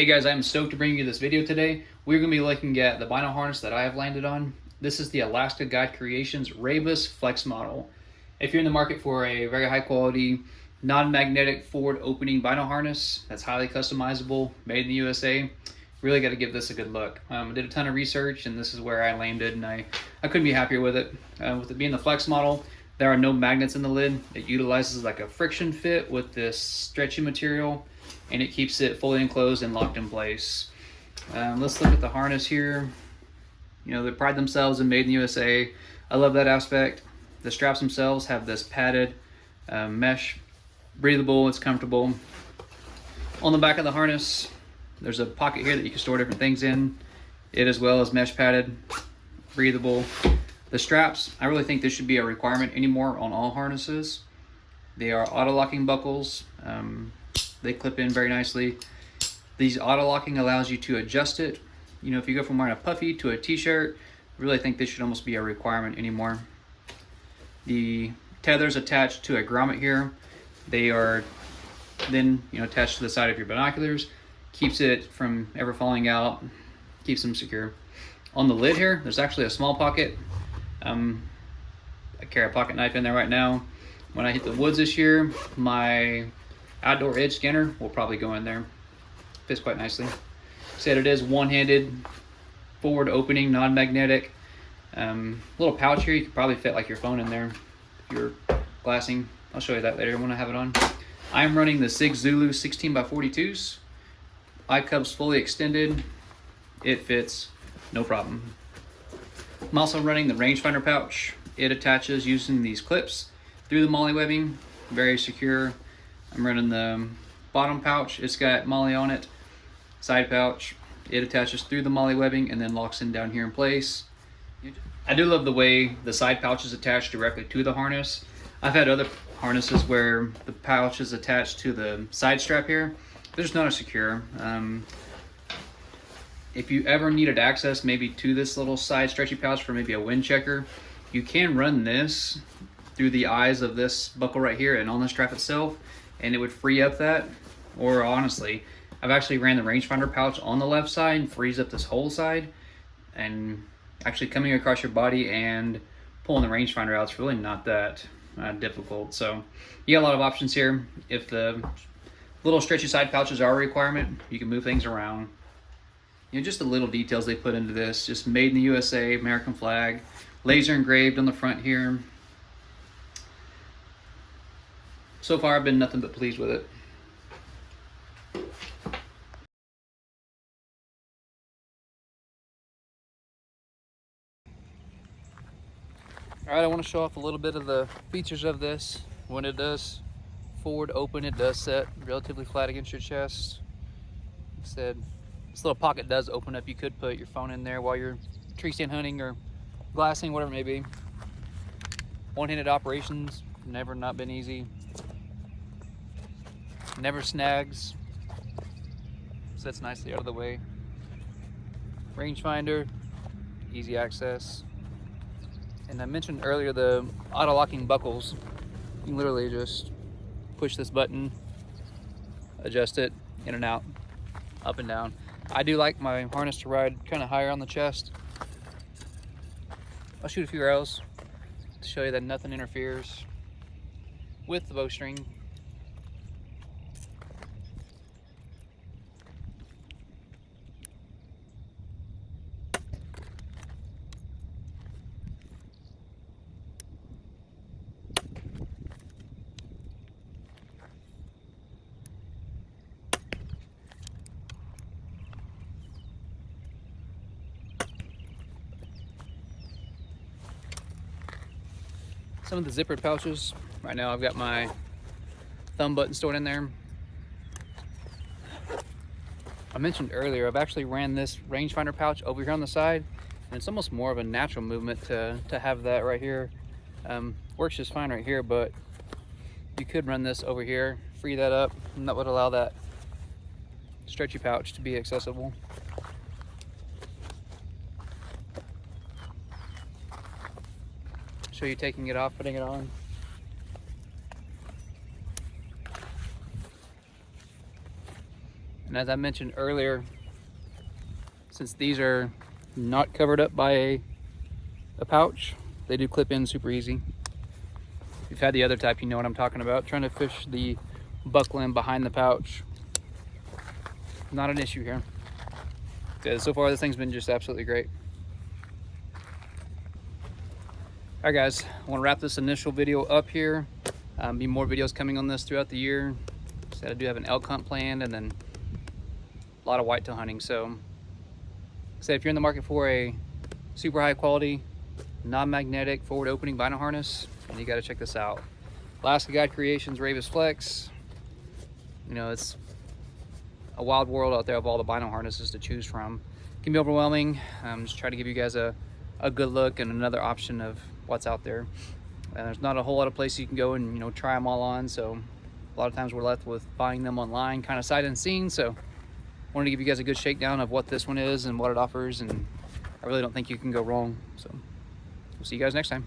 Hey guys, I'm stoked to bring you this video today. We're going to be looking at the Bino harness that I have landed on. This is the Alaska Guide Creations Ravus Flex model. If you're in the market for a very high quality, non-magnetic forward opening Bino harness that's highly customizable, made in the USA, really got to give this a good look. I did a ton of research and this is where I landed, and I couldn't be happier with it. With it being the Flex model, there are no magnets in the lid. It utilizes like a friction fit with this stretchy material, and it keeps it fully enclosed and locked in place. Let's look at the harness here. You know, they pride themselves in made in the USA. I love that aspect. The straps themselves have this padded mesh, breathable, it's comfortable. On the back of the harness, there's a pocket here that you can store different things in. It as well is mesh padded, breathable. The straps, I really think this should be a requirement anymore on all harnesses. They are auto locking buckles. They clip in very nicely. These auto locking allows you to adjust it. You know, if you go from wearing a puffy to a t-shirt, I really think this should almost be a requirement anymore. The tether's attached to a grommet here. They are then, you know, attached to the side of your binoculars. Keeps it from ever falling out, keeps them secure. On the lid here, there's actually a small pocket. I carry a pocket knife in there right now. When I hit the woods this year, my outdoor edge scanner will probably go in there. Fits quite nicely. Said it is one-handed, forward opening, non-magnetic. Little pouch here, you could probably fit like your phone in there if you're glassing. I'll show you that later when I have it on. I'm running the Sig Zulu 16x42s. Eye cup's fully extended. It fits, no problem. I'm also running the rangefinder pouch. It attaches using these clips through the MOLLE webbing, very secure. I'm running the bottom pouch. It's got MOLLE on it. Side pouch. It attaches through the MOLLE webbing and then locks in down here in place. I do love the way the side pouch is attached directly to the harness. I've had other harnesses where the pouch is attached to the side strap here. They're just not as secure. If you ever needed access maybe to this little side stretchy pouch for maybe a wind checker, you can run this through the eyes of this buckle right here and on the strap itself, and it would free up that. Or honestly, I've actually ran the rangefinder pouch on the left side and frees up this whole side, and actually coming across your body and pulling the rangefinder out, it's really not that difficult. So you got a lot of options here. If the little stretchy side pouches are a requirement, you can move things around. You know, just the little details they put into this, just made in the USA, American flag, laser engraved on the front here. So far I've been nothing but pleased with it. Alright, I want to show off a little bit of the features of this. When it does forward open, it does set relatively flat against your chest. Like I said, this little pocket does open up. You could put your phone in there while you're tree stand hunting or glassing, whatever it may be. One-handed operations, never not been easy. Never snags. Sets nicely out of the way. Rangefinder, easy access. And I mentioned earlier the auto locking buckles. You can literally just push this button, adjust it in and out, up and down. I do like my harness to ride kind of higher on the chest. I'll shoot a few arrows to show you that nothing interferes with the bowstring. Some of the zippered pouches, right now I've got my thumb button stored in there. I mentioned earlier, I've actually ran this rangefinder pouch over here on the side, and it's almost more of a natural movement to have that right here. Works just fine right here, but you could run this over here, free that up, and that would allow that stretchy pouch to be accessible. Show you taking it off, putting it on. And as I mentioned earlier, since these are not covered up by a pouch, they do clip in super easy. If you've had the other type, you know what I'm talking about. Trying to fish the buckle in behind the pouch, not an issue here. So far, this thing's been just absolutely great. All right, guys, I want to wrap this initial video up here. Be more videos coming on this throughout the year. So I do have an elk hunt planned, and then a lot of whitetail hunting. So, say if you're in the market for a super high quality, non-magnetic, forward opening bino harness, then you got to check this out. Alaska Guide Creations Ravus Flex. You know, it's a wild world out there of all the bino harnesses to choose from. It can be overwhelming. Just try to give you guys a good look and another option of what's out there. And there's not a whole lot of places you can go and, you know, try them all on. So a lot of times we're left with buying them online, kind of sight unseen. So I wanted to give you guys a good shakedown of what this one is and what it offers. And I really don't think you can go wrong. So we'll see you guys next time.